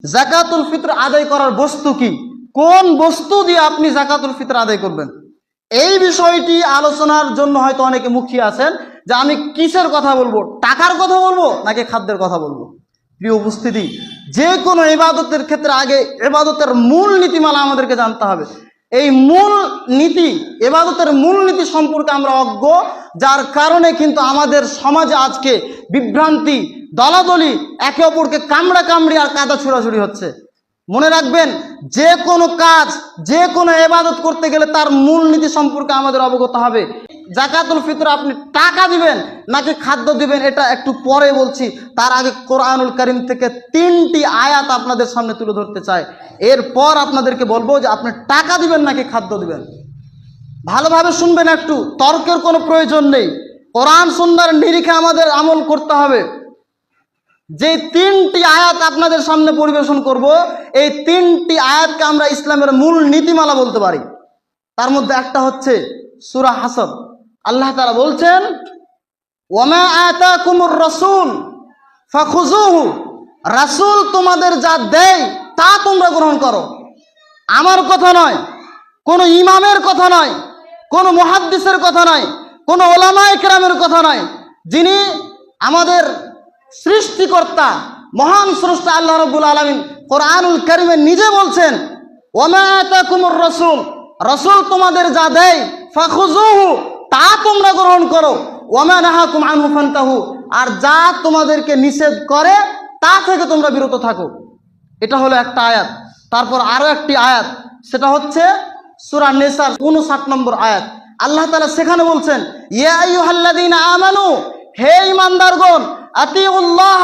যাকাতুল ফিতর আদায় করার বস্তু কি, কোন বস্তু দিয়ে আপনি যাকাতুল ফিতর আদায় করবেন, এই বিষয়টি আলোচনার জন্য হয়তো অনেকে মুখিয়ে আছেন যে আমি কিসের কথা বলবো, টাকার কথা বলবো নাকি খাদ্যের কথা বলবো। প্রিয় উপস্থিতি, যে কোনো ইবাদতের ক্ষেত্রে আগে ইবাদতের মূল নীতিমালা আমাদেরকে জানতে হবে। এই মূল নীতি, ইবাদতের মূল নীতি সম্পর্কে আমরা অজ্ঞ, যার কারণে কিন্তু আমাদের সমাজে আজকে বিভ্রান্তি, দলাদলি, একে অপরকে কামড়া কামড়ি আর কাদা ছুড়াছুড়ি হচ্ছে। মনে রাখবেন, যে কোনো কাজ, যে কোনো ইবাদত করতে গেলে তার মূল নীতি সম্পর্কে আমাদের অবগত হবে। যাকাতুল ফিতর আপনি টাকা দিবেন নাকি খাদ্য দিবেন এটা একটু পরে বলছি, তার আগে কোরআনুল কারীম থেকে 3টি আয়াত আপনাদের সামনে তুলে ধরতে চাই। এরপর আপনাদেরকে বলবো যে আপনি টাকা দিবেন নাকি খাদ্য দিবেন। ভালোভাবে শুনবেন, একটু তর্কের কোনো প্রয়োজন নেই। কোরআন সুন্নাহর নিরিখে আমাদের আমল করতে হবে। যে 3টি আয়াত আপনাদের সামনে পরিবেশন করব, এই 3টি আয়াতকে আমরা ইসলামের মূল নীতিমালা বলতে পারি। তার মধ্যে একটা হচ্ছে সূরা হাসর। আল্লাহ তাআলা বলছেন, ওয়ামা আতাকুমুর রাসূল ফাখুযুহু, রাসূল তোমাদের যা দেয় তা তোমরা গ্রহণ করো। আমার কথা নয়, কোনো ইমামের কথা নয়, কোনো মুহাদ্দিসের কথা নয়, কোনো ওলামায়ে কেরামের কথা নয়। যিনি আমাদের সৃষ্টিকর্তা, মহান স্রষ্টা আল্লাহ রাব্বুল আলামিন কোরআনুল কারীমে নিজে বলছেন, ওয়ামা আতাকুমুর রাসূল, রাসূল তোমাদের যা দেয় ফাখুযুহু, তা তোমরা গ্রহণ করো, ওয়ামা নাহাকুম আনহু ফান্তাহু, আর যা তোমাদেরকে নিষেধ করে তা থেকে তোমরা বিরত থাকো। এটা হলো একটা আয়াত। তারপর আরো একটি আয়াত, সেটা হচ্ছে সূরা নিসার 59 নম্বর আয়াত। আল্লাহ তাআলা সেখানে বলছেন, ইয়া আইয়ুহাল্লাযীনা আমানু, হে ঈমানদারগণ, আতিউল্লাহ,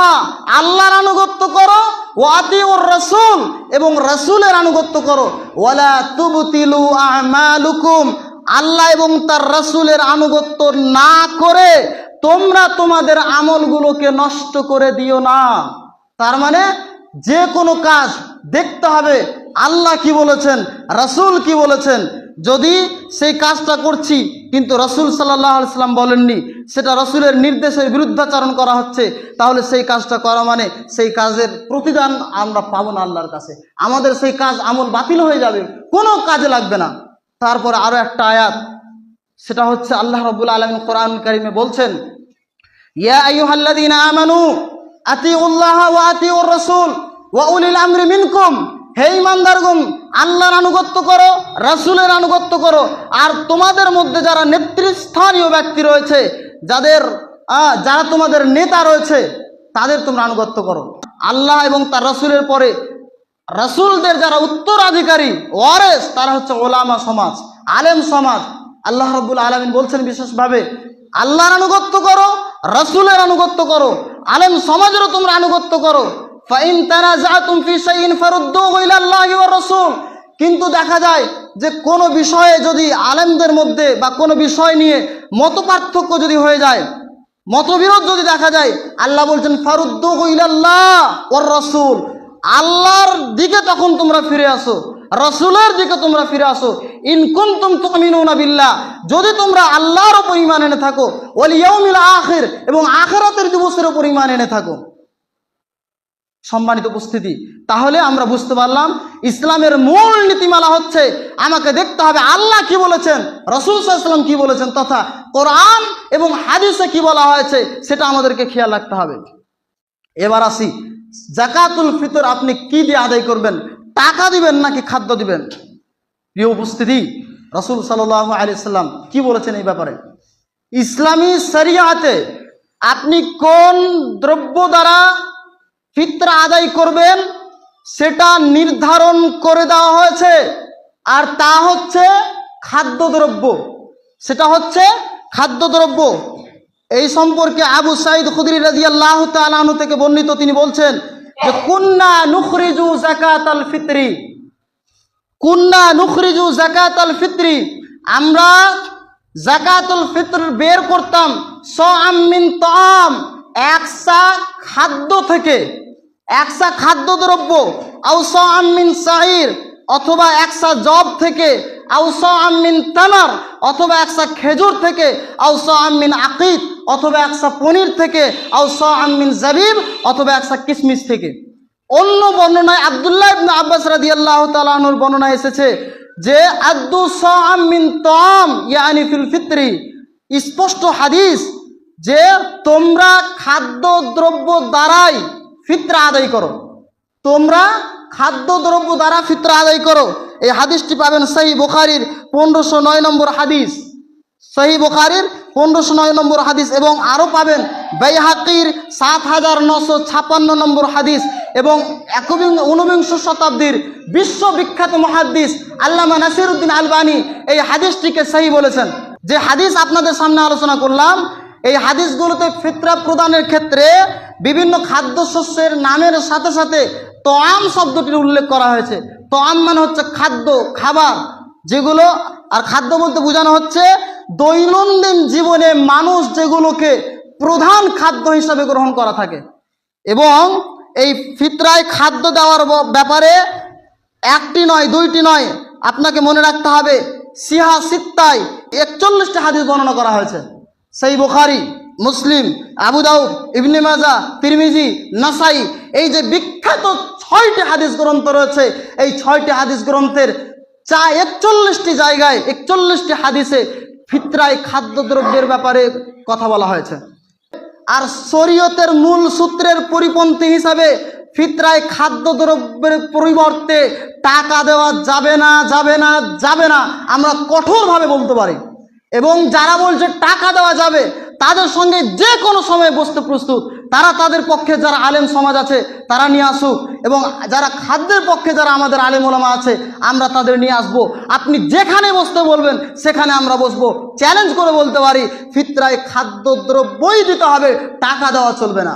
আল্লাহর আনুগত্য করো, ওয়া আতিউর রাসূল, এবং রাসূলের আনুগত্য করো, ওয়ালা তুবতিলু আমালুকুম, আল্লাহ এবং তার রাসূলের আনুগত্য না করে তোমরা তোমাদের আমলগুলোকে নষ্ট করে দিও না। তার মানে যে কোনো কাজ দেখতে হবে আল্লাহ কি বলেছেন, রাসূল কি বলেছেন। যদি সেই কাজটা করছি কিন্তু রাসূল সাল্লাল্লাহু আলাইহি সাল্লাম বলেননি, সেটা রাসূলের নির্দেশের বিরুদ্ধাচরণ করা হচ্ছে, তাহলে সেই কাজটা করা মানে সেই কাজের প্রতিদান আমরা পাবো না আল্লাহর কাছে। আমাদের সেই কাজ আমল বাতিল হয়ে যাবে, কোনো কাজে লাগবে না। তারপরে আরো একটা আয়াত, সেটা হচ্ছে আল্লাহ রাব্বুল আলামিন কোরআনুল কারীমে বলছেন, ইয়া আইয়ুহাল্লাযীনা আমানু আতিউল্লাহ ওয়া আতিউর রাসূল ওয়া উলিল আমরি মিনকুম, হে ঈমানদারগণ, আল্লাহর আনুগত্য করো, রাসূলের আনুগত্য করো, আর তোমাদের মধ্যে যারা নেতৃস্থানীয় ব্যক্তি রয়েছে, যারা তোমাদের নেতা রয়েছে, তাদের তোমরা আনুগত্য করো। আল্লাহ এবং তার রাসূলের পরে রাসূলদের যারা উত্তরাধিকারী ওয়ারেস, তারা হচ্ছে ওলামা সমাজ, আলেম সমাজ। আল্লাহ রাব্বুল আলামিন বলছেন বিশেষভাবে, আল্লাহর আনুগত্য করো, রাসূলের আনুগত্য করো, আলেম সমাজেরও তোমরা আনুগত্য করো। ফাইন তানাজাতুম ফি শাইইন ফারুদ্দুহু ইলাল্লাহি ওয়ার রাসূল, কিন্তু দেখা যায় যে কোনো বিষয়ে যদি আলেমদের মধ্যে বা কোনো বিষয় নিয়ে মতপার্থক্য যদি হয়ে যায়, মতবিরোধ যদি দেখা যায়, আল্লাহ বলছেন ফারুদ্দুহু ইলাল্লাহ ওয়ার রাসূল, আল্লাহর দিকে তখন তোমরা ফিরে আসো, রাসূলের দিকে তোমরা ফিরে আসো। ইন কুনতুম তুমিনুনা বিল্লাহ, যদি তোমরা আল্লাহর উপর ঈমান এনে থাকো, ওয়াল ইয়াউমিল আখির, এবং আখিরাতের দিবসের উপর ঈমান এনে থাকো। সম্মানিত উপস্থিতি, তাহলে আমরা বুঝতে পারলাম ইসলামের মূল নীতিমালা হচ্ছে আমাকে দেখতে হবে আল্লাহ কি বলেছেন, রাসূল সাল্লাল্লাহু আলাইহি ওয়াসাল্লাম কি বলেছেন, তথা কোরআন এবং হাদিসে কি বলা হয়েছে সেটা আমাদেরকে খেয়াল রাখতে হবে। এবার আসি, যাকাতুল ফিতর আপনি কি দিয়ে আদায় করবেন, টাকা দিবেন নাকি খাদ্য দিবেন। প্রিয় উপস্থিতি, রাসূল সাল্লাল্লাহু আলাইহি ওয়াসাল্লাম কি বলেছেন এই ব্যাপারে। ইসলামী শরিয়াতে আপনি কোন দ্রব্য দ্বারা ফিতরা আদায় করবেন সেটা নির্ধারণ করে দেওয়া হয়েছে, আর তা হচ্ছে খাদ্যদ্রব্য, সেটা হচ্ছে খাদ্যদ্রব্য। এই সম্পর্কে আবু সাঈদ খুদরি রাদিয়াল্লাহু তাআলা আনহু থেকে বর্ণিত, তিনি বলছেন যে কুন্না নুখরিজু যাকাতাল ফিতরি, কুন্না নুখরিজু যাকাতাল ফিতরি, আমরা যাকাতুল ফিতর বের করতাম সাআম মিন তাআম, একসা খাদ্য থেকে, একসা খাদ্যদ্রব্য, আও সাআম মিন শাঈর, অথবা একসা জব থেকে, আও সাআম মিন তামার, অথবা একসা খেজুর থেকে, আও সাআম মিন আকিদ, অথবা একসা পনির থেকে, আও সাআম মিন জাবিব, অথবা একসা কিশমিশ থেকে। অন্য বর্ণনায় আব্দুল্লাহ ইবনে আব্বাস রাদিয়াল্লাহু তাআলা আনহুর বর্ণনায় এসেছে যে আদ্দু সাআম মিন তাম ইয়ানি ফিল ফিত্রি, স্পষ্ট হাদিস যে তোমরা খাদ্যদ্রব্য দ্বারাই ফিতরা আদায় করো, তোমরা খাদ্যদ্রব্য দ্বারা ফিতরা আদায় করো। এই হাদিসটি পাবেন সহিহ বুখারীর 1509 নম্বর হাদিস, সহিহ বুখারীর 1509 নম্বর হাদিস, এবং আরও পাবেন বাইহাকির 7956 নম্বর হাদিস, এবং 19 শতাব্দীর বিশ্ববিখ্যাত মুহাদ্দিস আল্লামা নাসিরউদ্দিন আলবানী এই হাদিসটিকে সহিহ বলেছেন। যে হাদিস আপনাদের সামনে আলোচনা করলাম, এই হাদিসগুলোতে ফিতরা প্রদানের ক্ষেত্রে বিভিন্ন খাদ্যশস্যের নামের সাথে সাথে তোয়াম শব্দটির উল্লেখ করা হয়েছে। তোয়াম মানে হচ্ছে খাদ্য, খাবার যেগুলো, আর খাদ্য বলতে বোঝানো হচ্ছে দৈনন্দিন জীবনে মানুষ যেগুলোকে প্রধান খাদ্য হিসাবে গ্রহণ করা থাকে। এবং এই ফিতরায় খাদ্য দেওয়ার ব্যাপারে একটি নয়, দুইটি নয়, আপনাকে মনে রাখতে হবে সিহা সিত্তায় 41টি হাদিস বর্ণনা করা হয়েছে। সহিহ বুখারী, মুসলিম, আবু দাউদ, ইবনে মাজাহ, তিরমিজি, নাসাই, এই যে বিখ্যাত 6টি হাদিস গ্রন্থ রয়েছে, এই 6টি হাদিস গ্রন্থের 41টি জায়গায় 41টি হাদিসে ফিতরায় খাদ্যদ্রব্যের ব্যাপারে কথা বলা হয়েছে। আর শরীয়তের মূল সূত্রের পরিপন্থী হিসাবে ফিতরায় খাদ্যদ্রব্যের পরিবর্তে টাকা দেওয়া যাবে না, যাবে না, যাবে না, আমরা কঠোরভাবে বলতে পারি। এবং যারা বলছে টাকা দেওয়া যাবে তাদের সঙ্গে যে কোনো সময় বসতে প্রস্তুত, তারা তাদের পক্ষে যারা আলেম সমাজ আছে তারা নিয়ে আসুক, এবং যারা খাদ্যের পক্ষে যারা আমাদের আলেম ওলামা আছে আমরা তাদের নিয়ে আসবো। আপনি যেখানে বসতে বলবেন সেখানে আমরা বসবো। চ্যালেঞ্জ করে বলতে পারি ফিতরায় খাদ্যদ্রব্যই দিতে হবে, টাকা দেওয়া চলবে না।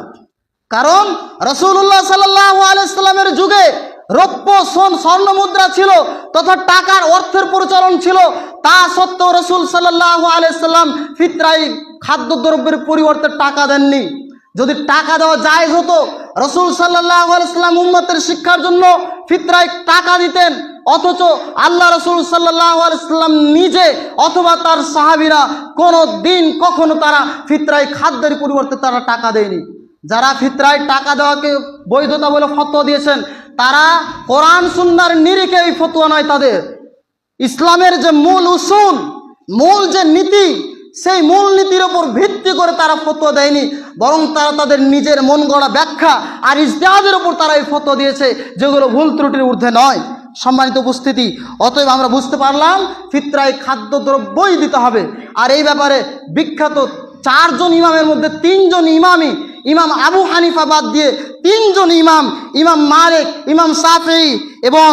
কারণ রাসূলুল্লাহ সাল্লাল্লাহু আলাইহি সাল্লামের যুগে রৌপ্য স্বর্ণ মুদ্রা ছিল তথা টাকার অর্থের পরিচালন ছিল, তা সত্ত্বেও রাসূল সাল্লাল্লাহু আলাইহি সাল্লাম ফিতরায় খাদ্যদ্রব্যের পরিবর্তে টাকা দেননি। যদি টাকা দেওয়া জায়েজ হতো রাসূল সাল্লাল্লাহু আলাইহি সাল্লাম উম্মতের শিক্ষার জন্য ফিতরায় টাকা দিতেন, অথচ আল্লাহ রাসূল সাল্লাল্লাহু আলাইহি সাল্লাম নিজে অথবা তার সাহাবীরা কোনো দিন কখনো তারা ফিতরায় খাদ্যের পরিবর্তে তারা টাকা দেয়নি। যারা ফিতরায় টাকা দেওয়াকে বৈধতা বলে ফতোয়া দিয়েছেন তারা কোরআন সুন্নাহর নিরিখে এই ফতোয়া নয়, তাদের ইসলামের যে মূল উসুল, মূল যে নীতি, সেই মূল নীতির ওপর ভিত্তি করে তারা ফতোয়া দেয়নি, বরং তারা তাদের নিজের মন গড়া ব্যাখ্যা আর ইজতিহাদের ওপর তারা এই ফতোয়া দিয়েছে, যেগুলো ভুল ত্রুটির ঊর্ধ্বে নয়। সম্মানিত উপস্থিতি, অতএব আমরা বুঝতে পারলাম ফিতরায় খাদ্যদ্রব্যই দিতে হবে। আর এই ব্যাপারে বিখ্যাত 4 জন ইমামের মধ্যে 3 জন ইমামই, ইমাম আবু হানিফা বাদ দিয়ে 3 জন ইমাম, ইমাম মালিক, ইমাম শাফিঈ এবং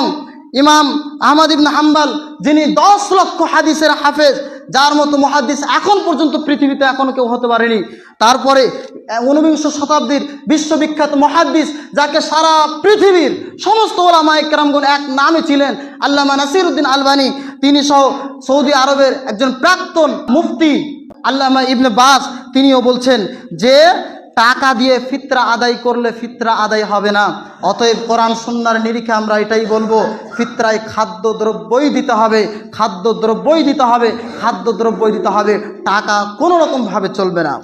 ইমাম আহমদ ইবনে হাম্বল, যিনি 10 লক্ষ হাদিসের হাফেজ, যার মতো মুহাদ্দিস এখন পর্যন্ত পৃথিবীতে এখনো কেউ হতে পারেনি। তারপরে 19 শতাব্দীর বিশ্ববিখ্যাত মুহাদ্দিস, যাকে সারা পৃথিবীর সমস্ত ওলামায়ে কেরামগণ এক নামে ছিলেন, আল্লামা নাসিরউদ্দিন আলবানী, তিনি সহ সৌদি আরবের একজন প্রাক্তন মুফতি আল্লামা ইবনে বাজ, তিনিও বলছেন যে টাকা দিয়ে ফিতরা আদায় করলে ফিতরা আদায় হবে না। অতএব কোরআন সুন্নাহর নিরিখে আমরা এটাই বলবো, ফিতরায় খাদ্যদ্রব্যই দিতে হবে, খাদ্যদ্রব্যই দিতে হবে, খাদ্যদ্রব্যই দিতে হবে, টাকা কোনো রকমভাবে চলবে না।